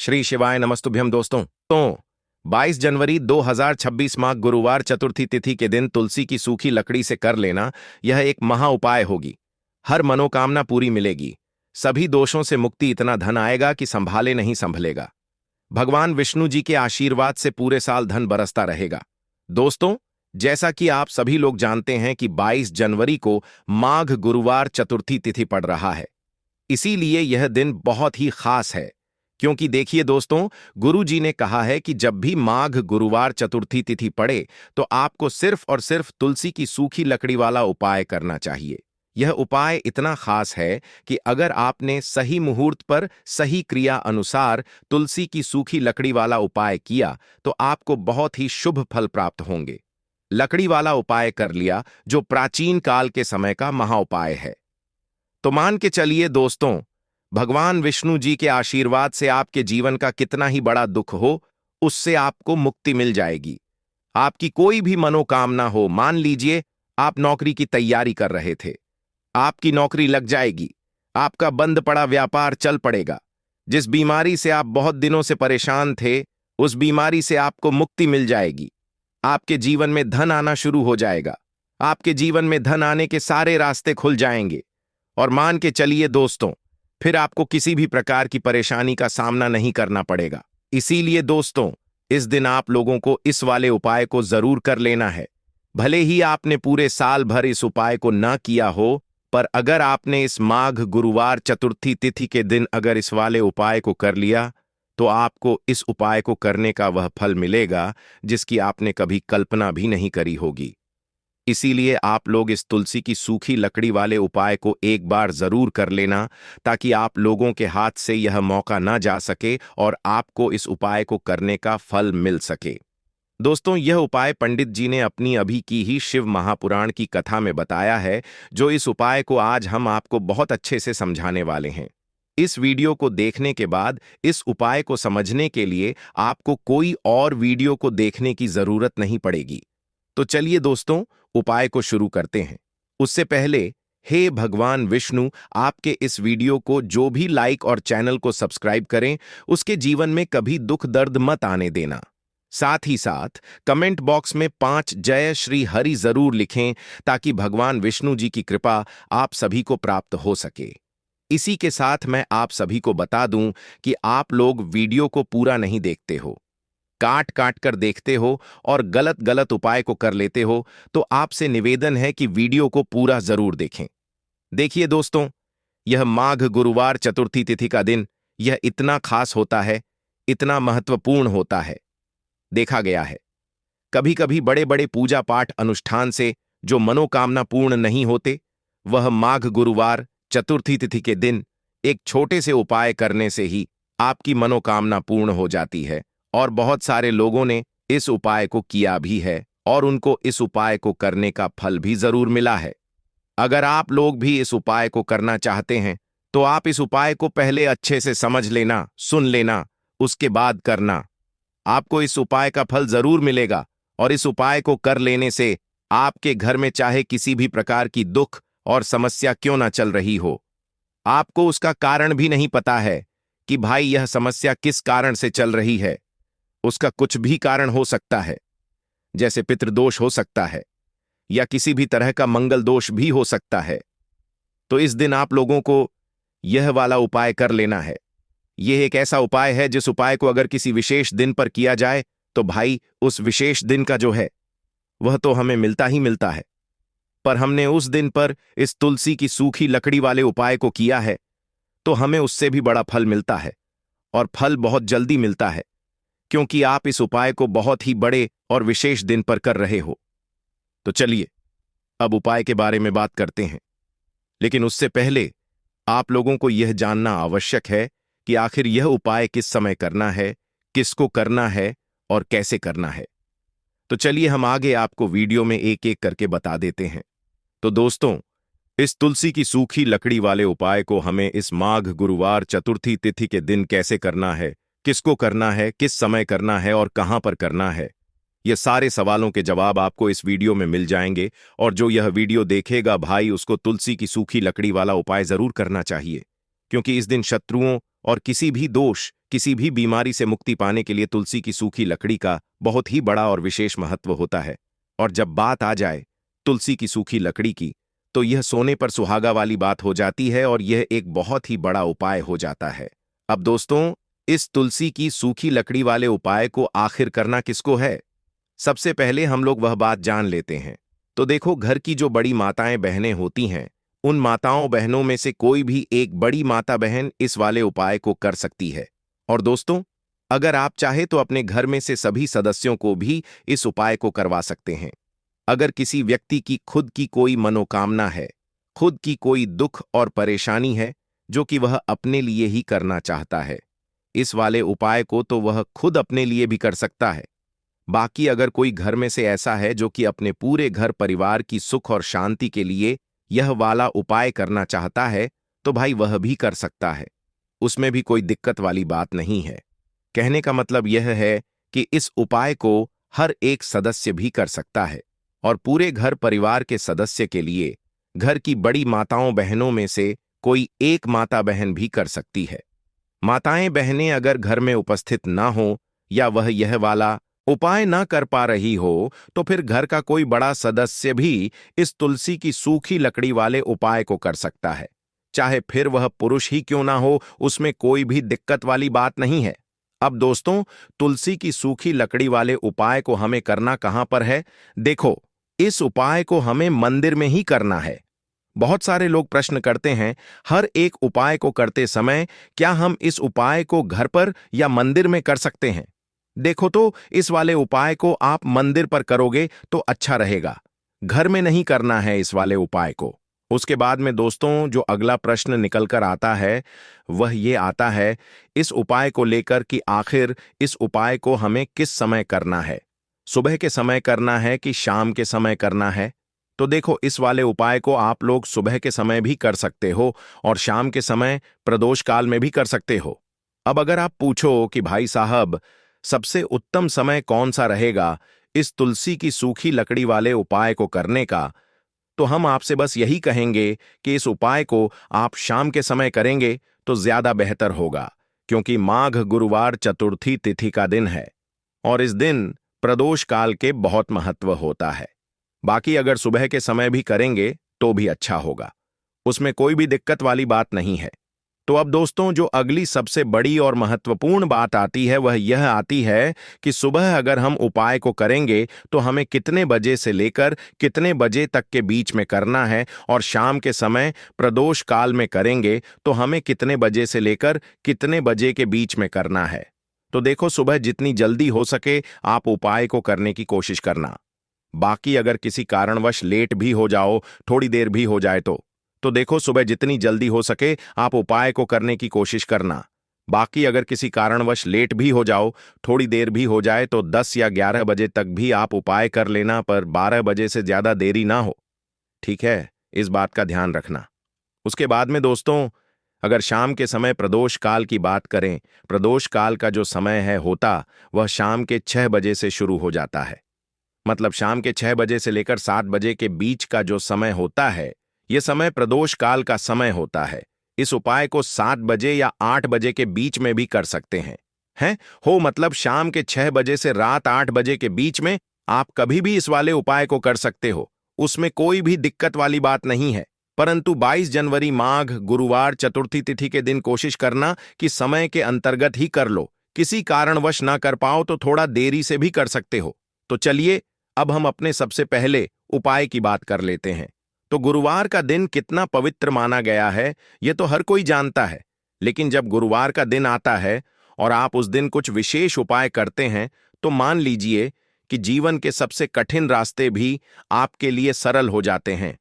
श्री शिवाय नमस्तुभ्यम दोस्तों। तो 22 जनवरी 2026 माह गुरुवार चतुर्थी तिथि के दिन तुलसी की सूखी लकड़ी से कर लेना यह एक महा उपाय होगी। हर मनोकामना पूरी मिलेगी, सभी दोषों से मुक्ति, इतना धन आएगा कि संभाले नहीं संभलेगा। भगवान विष्णु जी के आशीर्वाद से पूरे साल धन बरसता रहेगा। दोस्तों, जैसा कि आप सभी लोग जानते हैं कि 22 जनवरी को माघ गुरुवार चतुर्थी तिथि पड़ रहा है, इसीलिए यह दिन बहुत ही खास है। क्योंकि देखिए दोस्तों, गुरु जी ने कहा है कि जब भी माघ गुरुवार चतुर्थी तिथि पड़े तो आपको सिर्फ और सिर्फ तुलसी की सूखी लकड़ी वाला उपाय करना चाहिए। यह उपाय इतना खास है कि अगर आपने सही मुहूर्त पर सही क्रिया अनुसार तुलसी की सूखी लकड़ी वाला उपाय किया तो आपको बहुत ही शुभ फल प्राप्त होंगे। लकड़ी वाला उपाय कर लिया जो प्राचीन काल के समय का महाउपाय है। तो मान के चलिए दोस्तों, भगवान विष्णु जी के आशीर्वाद से आपके जीवन का कितना ही बड़ा दुख हो, उससे आपको मुक्ति मिल जाएगी। आपकी कोई भी मनोकामना हो, मान लीजिए आप नौकरी की तैयारी कर रहे थे, आपकी नौकरी लग जाएगी, आपका बंद पड़ा व्यापार चल पड़ेगा। जिस बीमारी से आप बहुत दिनों से परेशान थे, उस बीमारी से आपको मुक्ति मिल जाएगी। आपके जीवन में धन आना शुरू हो जाएगा, आपके जीवन में धन आने के सारे रास्ते खुल जाएंगे। और मान के चलिए दोस्तों, फिर आपको किसी भी प्रकार की परेशानी का सामना नहीं करना पड़ेगा। इसीलिए दोस्तों, इस दिन आप लोगों को इस वाले उपाय को जरूर कर लेना है। भले ही आपने पूरे साल भर इस उपाय को ना किया हो, पर अगर आपने इस माघ गुरुवार चतुर्थी तिथि के दिन अगर इस वाले उपाय को कर लिया तो आपको इस उपाय को करने का वह फल मिलेगा जिसकी आपने कभी कल्पना भी नहीं करी होगी। इसीलिए आप लोग इस तुलसी की सूखी लकड़ी वाले उपाय को एक बार जरूर कर लेना, ताकि आप लोगों के हाथ से यह मौका ना जा सके और आपको इस उपाय को करने का फल मिल सके। दोस्तों, यह उपाय पंडित जी ने अपनी अभी की ही शिव महापुराण की कथा में बताया है, जो इस उपाय को आज हम आपको बहुत अच्छे से समझाने वाले हैं। इस वीडियो को देखने के बाद इस उपाय को समझने के लिए आपको कोई और वीडियो को देखने की जरूरत नहीं पड़ेगी। तो चलिए दोस्तों, उपाय को शुरू करते हैं। उससे पहले, हे भगवान विष्णु, आपके इस वीडियो को जो भी लाइक और चैनल को सब्सक्राइब करें, उसके जीवन में कभी दुख दर्द मत आने देना। साथ ही साथ कमेंट बॉक्स में 5 जय श्री हरि जरूर लिखें, ताकि भगवान विष्णु जी की कृपा आप सभी को प्राप्त हो सके। इसी के साथ मैं आप सभी को बता दूं कि आप लोग वीडियो को पूरा नहीं देखते हो, काट काट कर देखते हो और गलत गलत उपाय को कर लेते हो, तो आपसे निवेदन है कि वीडियो को पूरा जरूर देखें। देखिए दोस्तों, यह माघ गुरुवार चतुर्थी तिथि का दिन यह इतना खास होता है, इतना महत्वपूर्ण होता है। देखा गया है कभी कभी बड़े बड़े पूजा पाठ अनुष्ठान से जो मनोकामना पूर्ण नहीं होते, वह माघ गुरुवार चतुर्थी तिथि के दिन एक छोटे से उपाय करने से ही आपकी मनोकामना पूर्ण हो जाती है। और बहुत सारे लोगों ने इस उपाय को किया भी है और उनको इस उपाय को करने का फल भी जरूर मिला है। अगर आप लोग भी इस उपाय को करना चाहते हैं तो आप इस उपाय को पहले अच्छे से समझ लेना, सुन लेना, उसके बाद करना। आपको इस उपाय का फल जरूर मिलेगा और इस उपाय को कर लेने से आपके घर में चाहे किसी भी प्रकार की दुख और समस्या क्यों ना चल रही हो, आपको उसका कारण भी नहीं पता है कि भाई यह समस्या किस कारण से चल रही है। उसका कुछ भी कारण हो सकता है, जैसे पितृदोष हो सकता है या किसी भी तरह का मंगल दोष भी हो सकता है। तो इस दिन आप लोगों को यह वाला उपाय कर लेना है। यह एक ऐसा उपाय है जिस उपाय को अगर किसी विशेष दिन पर किया जाए तो भाई उस विशेष दिन का जो है वह तो हमें मिलता ही मिलता है, पर हमने उस दिन पर इस तुलसी की सूखी लकड़ी वाले उपाय को किया है तो हमें उससे भी बड़ा फल मिलता है, और फल बहुत जल्दी मिलता है, क्योंकि आप इस उपाय को बहुत ही बड़े और विशेष दिन पर कर रहे हो। तो चलिए अब उपाय के बारे में बात करते हैं, लेकिन उससे पहले आप लोगों को यह जानना आवश्यक है कि आखिर यह उपाय किस समय करना है, किसको करना है और कैसे करना है। तो चलिए हम आगे आपको वीडियो में एक एक करके बता देते हैं। तो दोस्तों, इस तुलसी की सूखी लकड़ी वाले उपाय को हमें इस माघ गुरुवार चतुर्थी तिथि के दिन कैसे करना है, किसको करना है, किस समय करना है और कहां पर करना है, ये सारे सवालों के जवाब आपको इस वीडियो में मिल जाएंगे। और जो यह वीडियो देखेगा भाई, उसको तुलसी की सूखी लकड़ी वाला उपाय जरूर करना चाहिए, क्योंकि इस दिन शत्रुओं और किसी भी दोष, किसी भी बीमारी से मुक्ति पाने के लिए तुलसी की सूखी लकड़ी का बहुत ही बड़ा और विशेष महत्व होता है। और जब बात आ जाए तुलसी की सूखी लकड़ी की, तो यह सोने पर सुहागा वाली बात हो जाती है और यह एक बहुत ही बड़ा उपाय हो जाता है। अब दोस्तों, इस तुलसी की सूखी लकड़ी वाले उपाय को आखिर करना किसको है? सबसे पहले हम लोग वह बात जान लेते हैं। तो देखो, घर की जो बड़ी माताएं बहनें होती हैं, उन माताओं बहनों में से कोई भी एक बड़ी माता बहन इस वाले उपाय को कर सकती है। और दोस्तों, अगर आप चाहे तो अपने घर में से सभी सदस्यों को भी इस उपाय को करवा सकते हैं। अगर किसी व्यक्ति की खुद की कोई मनोकामना है, खुद की कोई दुख और परेशानी है जो कि वह अपने लिए ही करना चाहता है, इस वाले उपाय को तो वह खुद अपने लिए भी कर सकता है। बाकी अगर कोई घर में से ऐसा है जो कि अपने पूरे घर परिवार की सुख और शांति के लिए यह वाला उपाय करना चाहता है, तो भाई वह भी कर सकता है। उसमें भी कोई दिक्कत वाली बात नहीं है। कहने का मतलब यह है कि इस उपाय को हर एक सदस्य भी कर सकता है और पूरे घर परिवार के सदस्य के लिए घर की बड़ी माताओं बहनों में से कोई एक माता बहन भी कर सकती है। माताएं बहनें अगर घर में उपस्थित ना हो या वह यह वाला उपाय ना कर पा रही हो, तो फिर घर का कोई बड़ा सदस्य भी इस तुलसी की सूखी लकड़ी वाले उपाय को कर सकता है। चाहे फिर वह पुरुष ही क्यों ना हो, उसमें कोई भी दिक्कत वाली बात नहीं है। अब दोस्तों, तुलसी की सूखी लकड़ी वाले उपाय को हमें करना कहां पर है? देखो, इस उपाय को हमें मंदिर में ही करना है। बहुत सारे लोग प्रश्न करते हैं, हर एक उपाय को करते समय क्या हम इस उपाय को घर पर या मंदिर में कर सकते हैं? देखो, तो इस वाले उपाय को आप मंदिर पर करोगे तो अच्छा रहेगा। घर में नहीं करना है इस वाले उपाय को। उसके बाद में दोस्तों, जो अगला प्रश्न निकल कर आता है वह ये आता है इस उपाय को लेकर कि आखिर इस उपाय को हमें किस समय करना है? सुबह के समय करना है कि शाम के समय करना है? तो देखो, इस वाले उपाय को आप लोग सुबह के समय भी कर सकते हो और शाम के समय प्रदोष काल में भी कर सकते हो। अब अगर आप पूछो कि भाई साहब, सबसे उत्तम समय कौन सा रहेगा इस तुलसी की सूखी लकड़ी वाले उपाय को करने का, तो हम आपसे बस यही कहेंगे कि इस उपाय को आप शाम के समय करेंगे तो ज्यादा बेहतर होगा, क्योंकि माघ गुरुवार चतुर्थी तिथि का दिन है और इस दिन प्रदोष काल के बहुत महत्व होता है। बाकी अगर सुबह के समय भी करेंगे तो भी अच्छा होगा, उसमें कोई भी दिक्कत वाली बात नहीं है। तो अब दोस्तों, जो अगली सबसे बड़ी और महत्वपूर्ण बात आती है वह यह आती है कि सुबह अगर हम उपाय को करेंगे तो हमें कितने बजे से लेकर कितने बजे तक के बीच में करना है, और शाम के समय प्रदोष काल में करेंगे तो हमें कितने बजे से लेकर कितने बजे के बीच में करना है। तो देखो, सुबह जितनी जल्दी हो सके आप उपाय को करने की कोशिश करना। बाकी अगर किसी कारणवश लेट भी हो जाओ, थोड़ी देर भी हो जाए तो देखो, सुबह जितनी जल्दी हो सके आप उपाय को करने की कोशिश करना। बाकी अगर किसी कारणवश लेट भी हो जाओ, थोड़ी देर भी हो जाए, तो 10 या 11 बजे तक भी आप उपाय कर लेना, पर 12 बजे से ज्यादा देरी ना हो। ठीक है, इस बात का ध्यान रखना। उसके बाद में दोस्तों, अगर शाम के समय प्रदोष काल की बात करें, प्रदोष काल का जो समय है होता वह शाम के 6 बजे से शुरू हो जाता है। मतलब शाम के 6 बजे से लेकर 7 बजे के बीच का जो समय होता है, यह समय प्रदोष काल का समय होता है। इस उपाय को 7 बजे या 8 बजे के बीच में भी कर सकते हैं हो मतलब शाम के 6 बजे से रात 8 बजे के बीच में आप कभी भी इस वाले उपाय को कर सकते हो, उसमें कोई भी दिक्कत वाली बात नहीं है। परंतु 22 जनवरी माघ गुरुवार चतुर्थी तिथि के दिन कोशिश करना कि समय के अंतर्गत ही कर लो। किसी कारणवश ना कर पाओ तो थोड़ा देरी से भी कर सकते हो। तो चलिए, अब हम अपने सबसे पहले उपाय की बात कर लेते हैं। तो गुरुवार का दिन कितना पवित्र माना गया है यह तो हर कोई जानता है, लेकिन जब गुरुवार का दिन आता है और आप उस दिन कुछ विशेष उपाय करते हैं, तो मान लीजिए कि जीवन के सबसे कठिन रास्ते भी आपके लिए सरल हो जाते हैं।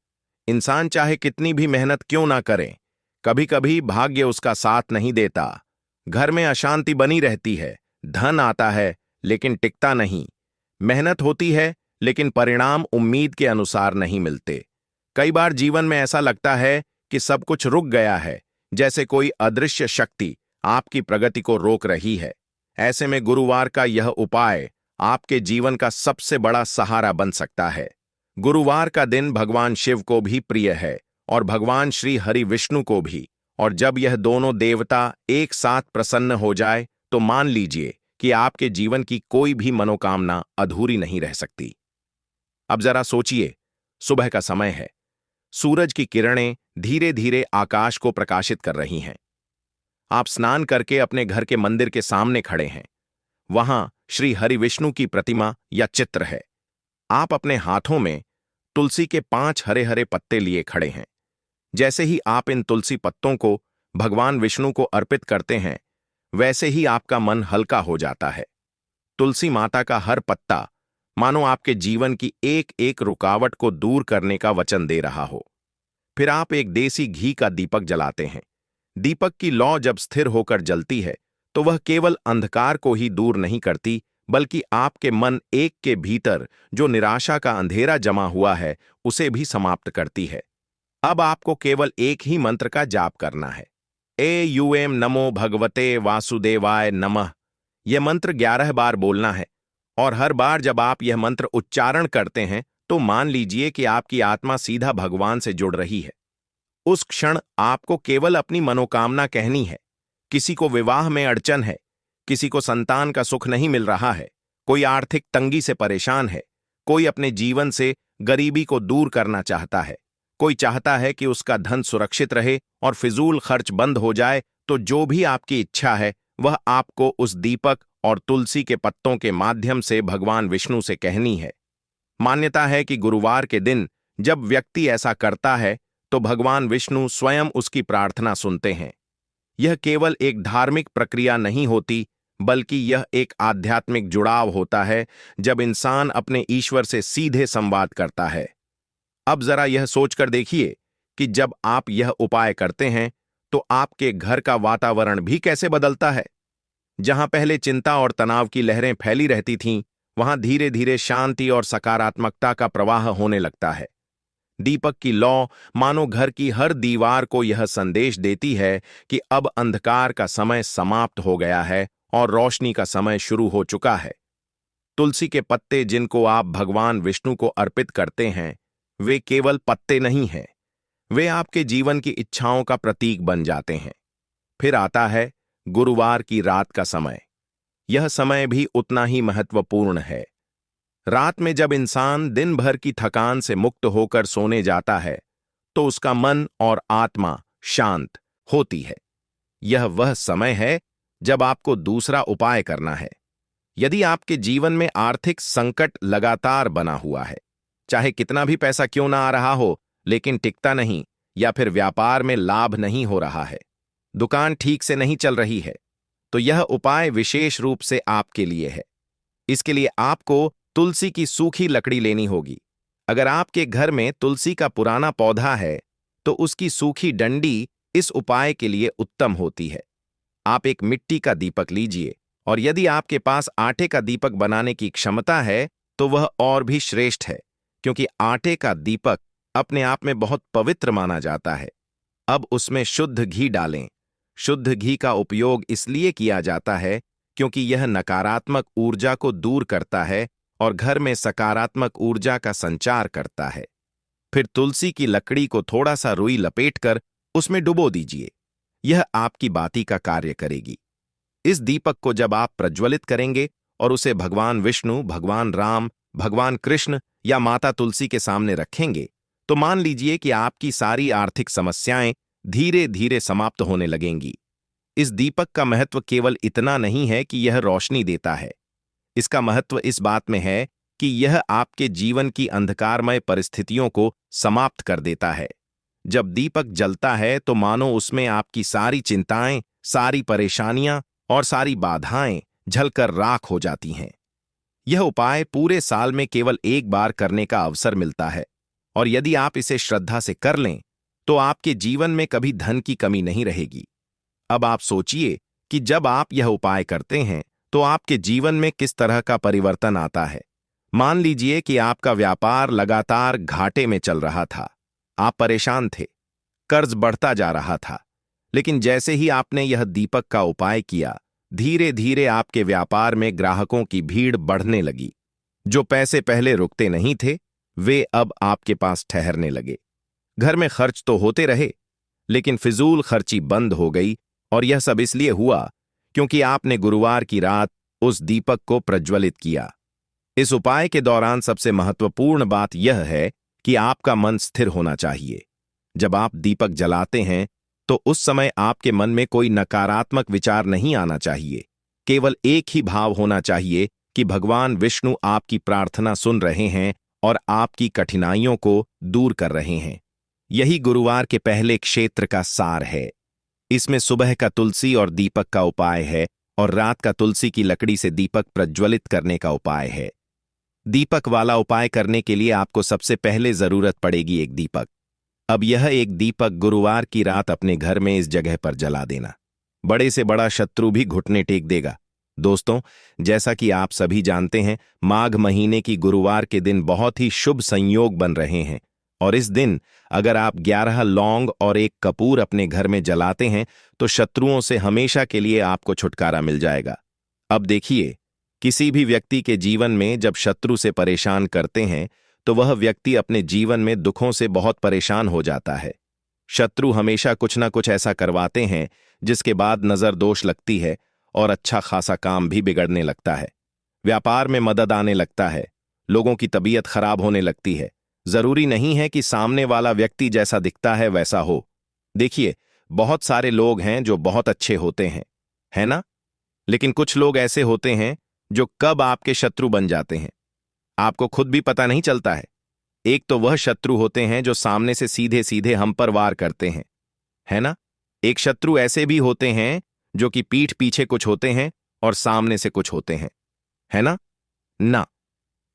इंसान चाहे कितनी भी मेहनत क्यों ना करे, कभी कभी भाग्य उसका साथ नहीं देता। घर में अशांति बनी रहती है, धन आता है लेकिन टिकता नहीं, मेहनत होती है लेकिन परिणाम उम्मीद के अनुसार नहीं मिलते। कई बार जीवन में ऐसा लगता है कि सब कुछ रुक गया है, जैसे कोई अदृश्य शक्ति आपकी प्रगति को रोक रही है। ऐसे में गुरुवार का यह उपाय आपके जीवन का सबसे बड़ा सहारा बन सकता है। गुरुवार का दिन भगवान शिव को भी प्रिय है और भगवान श्री हरि विष्णु को भी, और जब यह दोनों देवता एक साथ प्रसन्न हो जाए तो मान लीजिए कि आपके जीवन की कोई भी मनोकामना अधूरी नहीं रह सकती। अब जरा सोचिए, सुबह का समय है, सूरज की किरणें धीरे धीरे आकाश को प्रकाशित कर रही हैं। आप स्नान करके अपने घर के मंदिर के सामने खड़े हैं। वहां श्री हरि विष्णु की प्रतिमा या चित्र है। आप अपने हाथों में तुलसी के 5 हरे हरे पत्ते लिए खड़े हैं। जैसे ही आप इन तुलसी पत्तों को भगवान विष्णु को अर्पित करते हैं, वैसे ही आपका मन हल्का हो जाता है। तुलसी माता का हर पत्ता मानो आपके जीवन की एक एक रुकावट को दूर करने का वचन दे रहा हो। फिर आप एक देसी घी का दीपक जलाते हैं। दीपक की लौ जब स्थिर होकर जलती है तो वह केवल अंधकार को ही दूर नहीं करती, बल्कि आपके मन एक के भीतर जो निराशा का अंधेरा जमा हुआ है उसे भी समाप्त करती है। अब आपको केवल एक ही मंत्र का जाप करना है, एयूएम नमो भगवते वासुदेवाय नमः। यह मंत्र 11 बार बोलना है, और हर बार जब आप यह मंत्र उच्चारण करते हैं तो मान लीजिए कि आपकी आत्मा सीधा भगवान से जुड़ रही है। उस क्षण आपको केवल अपनी मनोकामना कहनी है। किसी को विवाह में अड़चन है, किसी को संतान का सुख नहीं मिल रहा है, कोई आर्थिक तंगी से परेशान है, कोई अपने जीवन से गरीबी को दूर करना चाहता है, कोई चाहता है कि उसका धन सुरक्षित रहे और फिजूल खर्च बंद हो जाए। तो जो भी आपकी इच्छा है वह आपको उस दीपक और तुलसी के पत्तों के माध्यम से भगवान विष्णु से कहनी है। मान्यता है कि गुरुवार के दिन जब व्यक्ति ऐसा करता है तो भगवान विष्णु स्वयं उसकी प्रार्थना सुनते हैं। यह केवल एक धार्मिक प्रक्रिया नहीं होती, बल्कि यह एक आध्यात्मिक जुड़ाव होता है जब इंसान अपने ईश्वर से सीधे संवाद करता है। अब जरा यह सोचकर देखिए कि जब आप यह उपाय करते हैं तो आपके घर का वातावरण भी कैसे बदलता है। जहां पहले चिंता और तनाव की लहरें फैली रहती थीं, वहां धीरे धीरे शांति और सकारात्मकता का प्रवाह होने लगता है। दीपक की लौ मानो घर की हर दीवार को यह संदेश देती है कि अब अंधकार का समय समाप्त हो गया है और रोशनी का समय शुरू हो चुका है। तुलसी के पत्ते जिनको आप भगवान विष्णु को अर्पित करते हैं, वे केवल पत्ते नहीं हैं, वे आपके जीवन की इच्छाओं का प्रतीक बन जाते हैं। फिर आता है गुरुवार की रात का समय। यह समय भी उतना ही महत्वपूर्ण है। रात में जब इंसान दिन भर की थकान से मुक्त होकर सोने जाता है तो उसका मन और आत्मा शांत होती है। यह वह समय है जब आपको दूसरा उपाय करना है। यदि आपके जीवन में आर्थिक संकट लगातार बना हुआ है, चाहे कितना भी पैसा क्यों ना आ रहा हो लेकिन टिकता नहीं, या फिर व्यापार में लाभ नहीं हो रहा है, दुकान ठीक से नहीं चल रही है, तो यह उपाय विशेष रूप से आपके लिए है। इसके लिए आपको तुलसी की सूखी लकड़ी लेनी होगी। अगर आपके घर में तुलसी का पुराना पौधा है तो उसकी सूखी डंडी इस उपाय के लिए उत्तम होती है। आप एक मिट्टी का दीपक लीजिए, और यदि आपके पास आटे का दीपक बनाने की क्षमता है तो वह और भी श्रेष्ठ है, क्योंकि आटे का दीपक अपने आप में बहुत पवित्र माना जाता है। अब उसमें शुद्ध घी डालें। शुद्ध घी का उपयोग इसलिए किया जाता है क्योंकि यह नकारात्मक ऊर्जा को दूर करता है और घर में सकारात्मक ऊर्जा का संचार करता है। फिर तुलसी की लकड़ी को थोड़ा सा रुई लपेटकर उसमें डुबो दीजिए। यह आपकी बाती का कार्य करेगी। इस दीपक को जब आप प्रज्वलित करेंगे और उसे भगवान विष्णु, भगवान राम, भगवान कृष्ण या माता तुलसी के सामने रखेंगे तो मान लीजिए कि आपकी सारी आर्थिक समस्याएं धीरे धीरे समाप्त होने लगेंगी। इस दीपक का महत्व केवल इतना नहीं है कि यह रोशनी देता है। इसका महत्व इस बात में है कि यह आपके जीवन की अंधकारमय परिस्थितियों को समाप्त कर देता है। जब दीपक जलता है तो मानो उसमें आपकी सारी चिंताएं, सारी परेशानियां और सारी बाधाएं झलकर राख हो जाती हैं। यह उपाय पूरे साल में केवल एक बार करने का अवसर मिलता है, और यदि आप इसे श्रद्धा से कर लें तो आपके जीवन में कभी धन की कमी नहीं रहेगी। अब आप सोचिए कि जब आप यह उपाय करते हैं तो आपके जीवन में किस तरह का परिवर्तन आता है। मान लीजिए कि आपका व्यापार लगातार घाटे में चल रहा था, आप परेशान थे, कर्ज बढ़ता जा रहा था, लेकिन जैसे ही आपने यह दीपक का उपाय किया, धीरे धीरे आपके व्यापार में ग्राहकों की भीड़ बढ़ने लगी। जो पैसे पहले रुकते नहीं थे, वे अब आपके पास ठहरने लगे। घर में खर्च तो होते रहे, लेकिन फिजूल खर्ची बंद हो गई, और यह सब इसलिए हुआ क्योंकि आपने गुरुवार की रात उस दीपक को प्रज्वलित किया। इस उपाय के दौरान सबसे महत्वपूर्ण बात यह है कि आपका मन स्थिर होना चाहिए। जब आप दीपक जलाते हैं तो उस समय आपके मन में कोई नकारात्मक विचार नहीं आना चाहिए। केवल एक ही भाव होना चाहिए कि भगवान विष्णु आपकी प्रार्थना सुन रहे हैं और आपकी कठिनाइयों को दूर कर रहे हैं। यही गुरुवार के पहले क्षेत्र का सार है। इसमें सुबह का तुलसी और दीपक का उपाय है और रात का तुलसी की लकड़ी से दीपक प्रज्वलित करने का उपाय है। दीपक वाला उपाय करने के लिए आपको सबसे पहले जरूरत पड़ेगी एक दीपक। अब यह एक दीपक गुरुवार की रात अपने घर में इस जगह पर जला देना। बड़े से बड़ा शत्रु भी घुटने टेक देगा। दोस्तों, जैसा कि आप सभी जानते हैं, माघ महीने की गुरुवार के दिन बहुत ही शुभ संयोग बन रहे हैं, और इस दिन अगर आप 11 लौंग और एक कपूर अपने घर में जलाते हैं तो शत्रुओं से हमेशा के लिए आपको छुटकारा मिल जाएगा। अब देखिए, किसी भी व्यक्ति के जीवन में जब शत्रु से परेशान करते हैं तो वह व्यक्ति अपने जीवन में दुखों से बहुत परेशान हो जाता है। शत्रु हमेशा कुछ ना कुछ ऐसा करवाते हैं जिसके बाद नजर दोष लगती है और अच्छा खासा काम भी बिगड़ने लगता है। व्यापार में मदद आने लगता है, लोगों की तबीयत खराब होने लगती है। जरूरी नहीं है कि सामने वाला व्यक्ति जैसा दिखता है वैसा हो। देखिए, बहुत सारे लोग हैं जो बहुत अच्छे होते हैं, है ना? लेकिन कुछ लोग ऐसे होते हैं जो कब आपके शत्रु बन जाते हैं आपको खुद भी पता नहीं चलता है। एक तो वह शत्रु होते हैं जो सामने से सीधे सीधे हम पर वार करते हैं, है ना? एक शत्रु ऐसे भी होते हैं जो कि पीठ पीछे कुछ होते हैं और सामने से कुछ होते हैं, है ना? ना,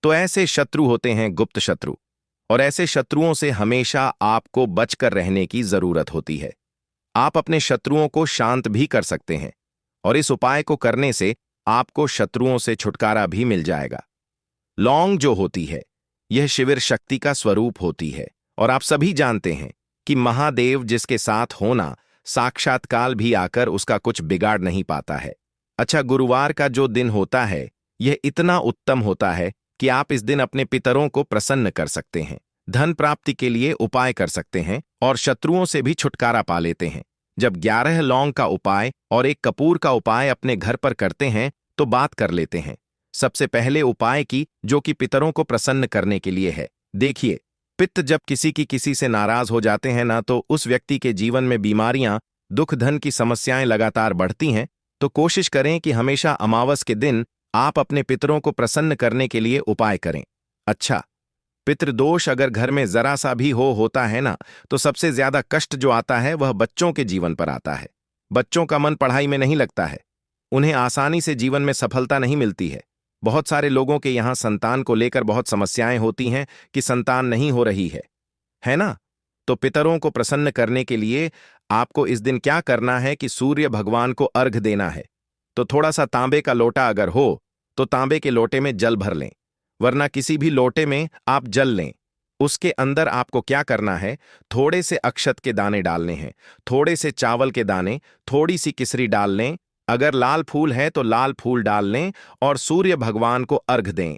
तो ऐसे शत्रु होते हैं गुप्त शत्रु, और ऐसे शत्रुओं से हमेशा आपको बचकर रहने की जरूरत होती है। आप अपने शत्रुओं को शांत भी कर सकते हैं, और इस उपाय को करने से आपको शत्रुओं से छुटकारा भी मिल जाएगा। लौंग जो होती है, यह शिविर शक्ति का स्वरूप होती है, और आप सभी जानते हैं कि महादेव जिसके साथ होना, साक्षात काल भी आकर उसका कुछ बिगाड़ नहीं पाता है। अच्छा, गुरुवार का जो दिन होता है यह इतना उत्तम होता है कि आप इस दिन अपने पितरों को प्रसन्न कर सकते हैं, धन प्राप्ति के लिए उपाय कर सकते हैं और शत्रुओं से भी छुटकारा पा लेते हैं। जब 11 लौंग का उपाय और एक कपूर का उपाय अपने घर पर करते हैं तो बात कर लेते हैं सबसे पहले उपाय की, जो कि पितरों को प्रसन्न करने के लिए है। देखिए, पित्त जब किसी से नाराज हो जाते हैं ना, तो उस व्यक्ति के जीवन में बीमारियां, दुख, धन की समस्याएं लगातार बढ़ती हैं। तो कोशिश करें कि हमेशा अमावस के दिन आप अपने पितरों को प्रसन्न करने के लिए उपाय करें। अच्छा, पितृदोष अगर घर में जरा सा भी होता है ना, तो सबसे ज्यादा कष्ट जो आता है वह बच्चों के जीवन पर आता है। बच्चों का मन पढ़ाई में नहीं लगता है, उन्हें आसानी से जीवन में सफलता नहीं मिलती है। बहुत सारे लोगों के यहाँ संतान को लेकर बहुत समस्याएं होती हैं कि संतान नहीं हो रही है ना? तो पितरों को प्रसन्न करने के लिए आपको इस दिन क्या करना है कि सूर्य भगवान को अर्घ देना है। तो थोड़ा सा तांबे का लोटा अगर हो तो तांबे के लोटे में जल भर लें, वरना किसी भी लोटे में आप जल लें। उसके अंदर आपको क्या करना है, थोड़े से अक्षत के दाने डालने हैं, थोड़े से चावल के दाने, थोड़ी सी किसरी डाल लें। अगर लाल फूल है तो लाल फूल डाल लें और सूर्य भगवान को अर्घ दें।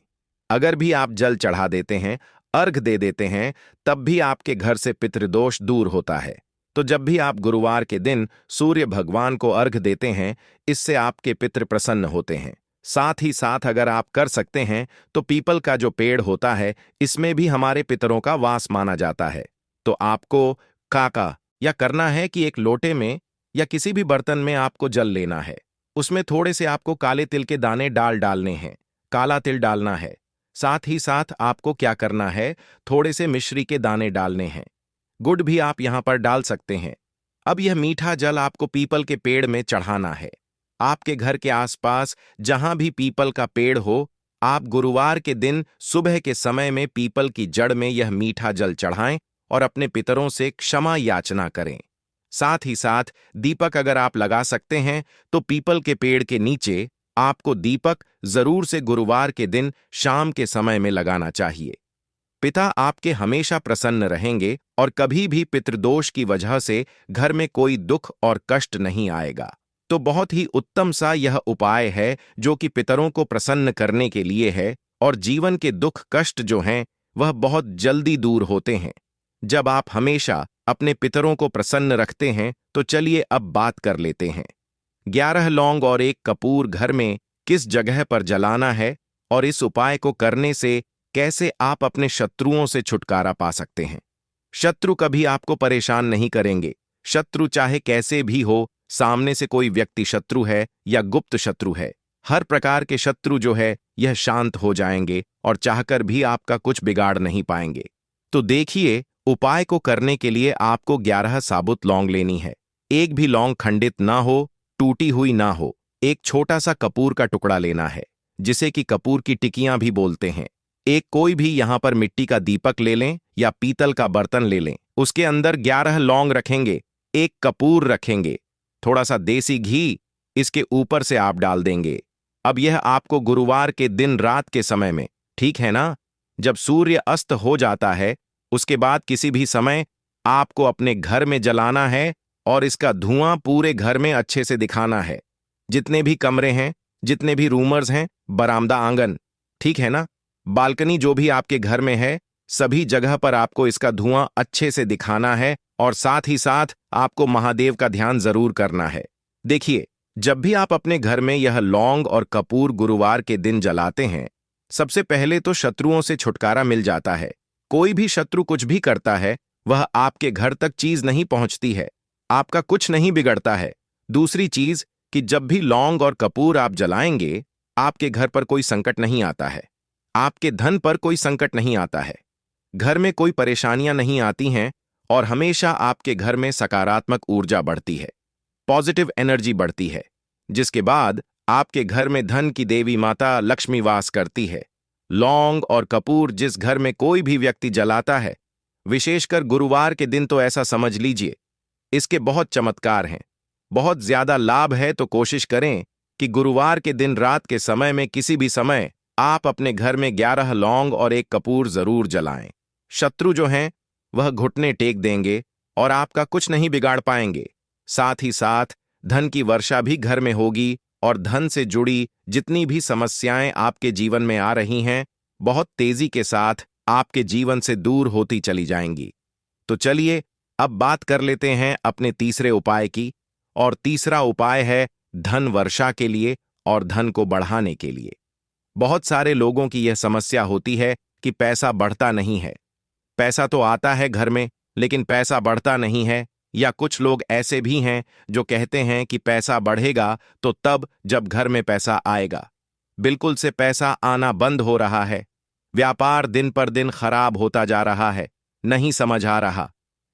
अगर भी आप जल चढ़ा देते हैं, अर्घ दे देते हैं, तब भी आपके घर से पितृदोष दूर होता है। तो जब भी आप गुरुवार के दिन सूर्य भगवान को अर्घ देते हैं, इससे आपके पितृ प्रसन्न होते हैं। साथ ही साथ अगर आप कर सकते हैं तो पीपल का जो पेड़ होता है, इसमें भी हमारे पितरों का वास माना जाता है। तो आपको काका या करना है कि एक लोटे में या किसी भी बर्तन में आपको जल लेना है, उसमें थोड़े से आपको काले तिल के दाने डालने हैं, काला तिल डालना है। साथ ही साथ आपको क्या करना है, थोड़े से मिश्री के दाने डालने हैं, गुड़ भी आप यहां पर डाल सकते हैं। अब यह मीठा जल आपको पीपल के पेड़ में चढ़ाना है। आपके घर के आसपास जहां भी पीपल का पेड़ हो, आप गुरुवार के दिन सुबह के समय में पीपल की जड़ में यह मीठा जल चढ़ाएं और अपने पितरों से क्षमा याचना करें। साथ ही साथ दीपक अगर आप लगा सकते हैं तो पीपल के पेड़ के नीचे आपको दीपक जरूर से गुरुवार के दिन शाम के समय में लगाना चाहिए। पिता आपके हमेशा प्रसन्न रहेंगे और कभी भी पितृदोष की वजह से घर में कोई दुख और कष्ट नहीं आएगा। तो बहुत ही उत्तम सा यह उपाय है जो कि पितरों को प्रसन्न करने के लिए है, और जीवन के दुख कष्ट जो हैं वह बहुत जल्दी दूर होते हैं जब आप हमेशा अपने पितरों को प्रसन्न रखते हैं, तो चलिए अब बात कर लेते हैं। 11 लौंग और 1 कपूर घर में किस जगह पर जलाना है और इस उपाय को करने से कैसे आप अपने शत्रुओं से छुटकारा पा सकते हैं। शत्रु कभी आपको परेशान नहीं करेंगे। शत्रु चाहे कैसे भी हो, सामने से कोई व्यक्ति शत्रु है या गुप्त शत्रु है, हर प्रकार के शत्रु जो है यह शांत हो जाएंगे और चाहकर भी आपका कुछ बिगाड़ नहीं पाएंगे। तो देखिए, उपाय को करने के लिए आपको 11 साबुत लौंग लेनी है। एक भी लौंग खंडित ना हो, टूटी हुई ना हो। एक छोटा सा कपूर का टुकड़ा लेना है, जिसे कि कपूर की टिकियां भी बोलते हैं। एक कोई भी यहां पर मिट्टी का दीपक ले लें या पीतल का बर्तन ले लें। उसके अंदर 11 लौंग रखेंगे, एक कपूर रखेंगे, थोड़ा सा देसी घी इसके ऊपर से आप डाल देंगे। अब यह आपको गुरुवार के दिन रात के समय में, ठीक है ना, जब सूर्य अस्त हो जाता है, उसके बाद किसी भी समय आपको अपने घर में जलाना है और इसका धुआं पूरे घर में अच्छे से दिखाना है। जितने भी कमरे हैं, जितने भी रूमर्स हैं, बरामदा, आंगन, ठीक है ना, बालकनी, जो भी आपके घर में है, सभी जगह पर आपको इसका धुआं अच्छे से दिखाना है और साथ ही साथ आपको महादेव का ध्यान जरूर करना है। देखिए, जब भी आप अपने घर में यह लौंग और कपूर गुरुवार के दिन जलाते हैं, सबसे पहले तो शत्रुओं से छुटकारा मिल जाता है। कोई भी शत्रु कुछ भी करता है, वह आपके घर तक चीज नहीं पहुंचती है, आपका कुछ नहीं बिगड़ता है। दूसरी चीज कि जब भी लौंग और कपूर आप जलाएंगे, आपके घर पर कोई संकट नहीं आता है, आपके धन पर कोई संकट नहीं आता है, घर में कोई परेशानियां नहीं आती हैं और हमेशा आपके घर में सकारात्मक ऊर्जा बढ़ती है, पॉजिटिव एनर्जी बढ़ती है, जिसके बाद आपके घर में धन की देवी माता लक्ष्मी वास करती है। लौंग और कपूर जिस घर में कोई भी व्यक्ति जलाता है, विशेषकर गुरुवार के दिन, तो ऐसा समझ लीजिए इसके बहुत चमत्कार हैं, बहुत ज्यादा लाभ है। तो कोशिश करें कि गुरुवार के दिन रात के समय में किसी भी समय आप अपने घर में 11 लौंग और 1 कपूर जरूर जलाएं। शत्रु जो हैं वह घुटने टेक देंगे और आपका कुछ नहीं बिगाड़ पाएंगे। साथ ही साथ धन की वर्षा भी घर में होगी और धन से जुड़ी जितनी भी समस्याएं आपके जीवन में आ रही हैं, बहुत तेजी के साथ आपके जीवन से दूर होती चली जाएंगी। तो चलिए अब बात कर लेते हैं अपने तीसरे उपाय की, और तीसरा उपाय है धन वर्षा के लिए और धन को बढ़ाने के लिए। बहुत सारे लोगों की यह समस्या होती है कि पैसा बढ़ता नहीं है। पैसा तो आता है घर में, लेकिन पैसा बढ़ता नहीं है। या कुछ लोग ऐसे भी हैं जो कहते हैं कि पैसा बढ़ेगा तो तब जब घर में पैसा आएगा। बिल्कुल से पैसा आना बंद हो रहा है, व्यापार दिन पर दिन खराब होता जा रहा है, नहीं समझ आ रहा,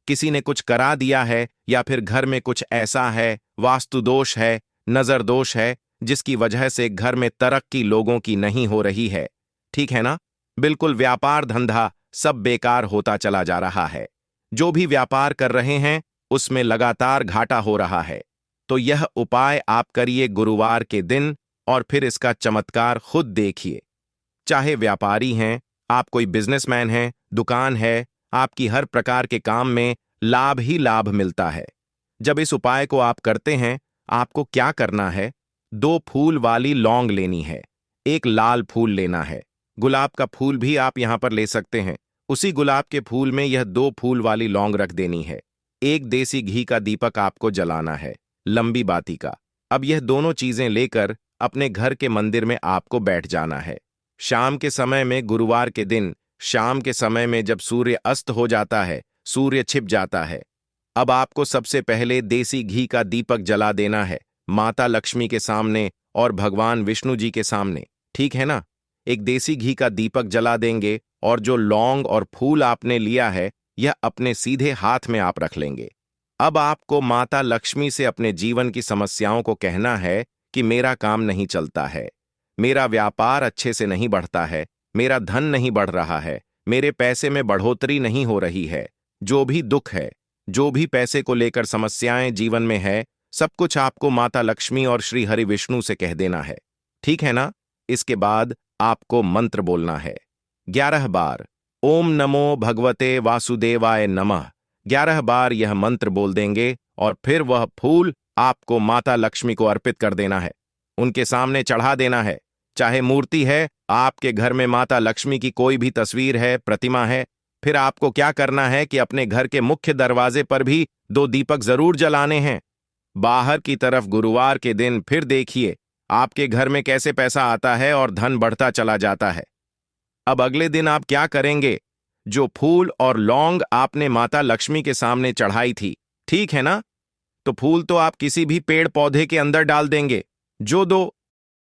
किसी ने कुछ करा दिया है या फिर घर में कुछ ऐसा है, वास्तु दोष है, नजर दोष है, जिसकी वजह से घर में तरक्की लोगों की नहीं हो रही है, ठीक है ना। बिल्कुल व्यापार धंधा सब बेकार होता चला जा रहा है। जो भी व्यापार कर रहे हैं उसमें लगातार घाटा हो रहा है। तो यह उपाय आप करिए गुरुवार के दिन और फिर इसका चमत्कार खुद देखिए। चाहे व्यापारी हैं, आप कोई बिजनेसमैन हैं, दुकान है, आपकी हर प्रकार के काम में लाभ ही लाभ मिलता है। जब इस उपाय को आप करते हैं, आपको क्या करना है, 2 फूल वाली लौंग लेनी है, 1 लाल फूल लेना है, गुलाब का फूल भी आप यहां पर ले सकते हैं। उसी गुलाब के फूल में यह 2 फूल वाली लौंग रख देनी है। 1 देसी घी का दीपक आपको जलाना है, लंबी बाती का। अब यह दोनों चीजें लेकर अपने घर के मंदिर में आपको बैठ जाना है। शाम के समय में, गुरुवार के दिन शाम के समय में जब सूर्य अस्त हो जाता है, सूर्य छिप जाता है, अब आपको सबसे पहले देसी घी का दीपक जला देना है, माता लक्ष्मी के सामने और भगवान विष्णु जी के सामने, ठीक है ना। एक देसी घी का दीपक जला देंगे और जो लौंग और फूल आपने लिया है, यह अपने सीधे हाथ में आप रख लेंगे। अब आपको माता लक्ष्मी से अपने जीवन की समस्याओं को कहना है कि मेरा काम नहीं चलता है, मेरा व्यापार अच्छे से नहीं बढ़ता है, मेरा धन नहीं बढ़ रहा है, मेरे पैसे में बढ़ोतरी नहीं हो रही है, जो भी दुख है, जो भी पैसे को लेकर समस्याएं जीवन में है, सब कुछ आपको माता लक्ष्मी और श्री हरि विष्णु से कह देना है, ठीक है ना। इसके बाद आपको मंत्र बोलना है 11 बार, ओम नमो भगवते वासुदेवाय नमः। 11 बार यह मंत्र बोल देंगे और फिर वह फूल आपको माता लक्ष्मी को अर्पित कर देना है, उनके सामने चढ़ा देना है। चाहे मूर्ति है, आपके घर में माता लक्ष्मी की कोई भी तस्वीर है, प्रतिमा है, फिर आपको क्या करना है कि अपने घर के मुख्य दरवाजे पर भी 2 दीपक जरूर जलाने हैं। बाहर की तरफ गुरुवार के दिन फिर देखिए आपके घर में कैसे पैसा आता है और धन बढ़ता चला जाता है। अब अगले दिन आप क्या करेंगे? जो फूल और लौंग आपने माता लक्ष्मी के सामने चढ़ाई थी, ठीक है ना? तो फूल तो आप किसी भी पेड़ पौधे के अंदर डाल देंगे। जो 2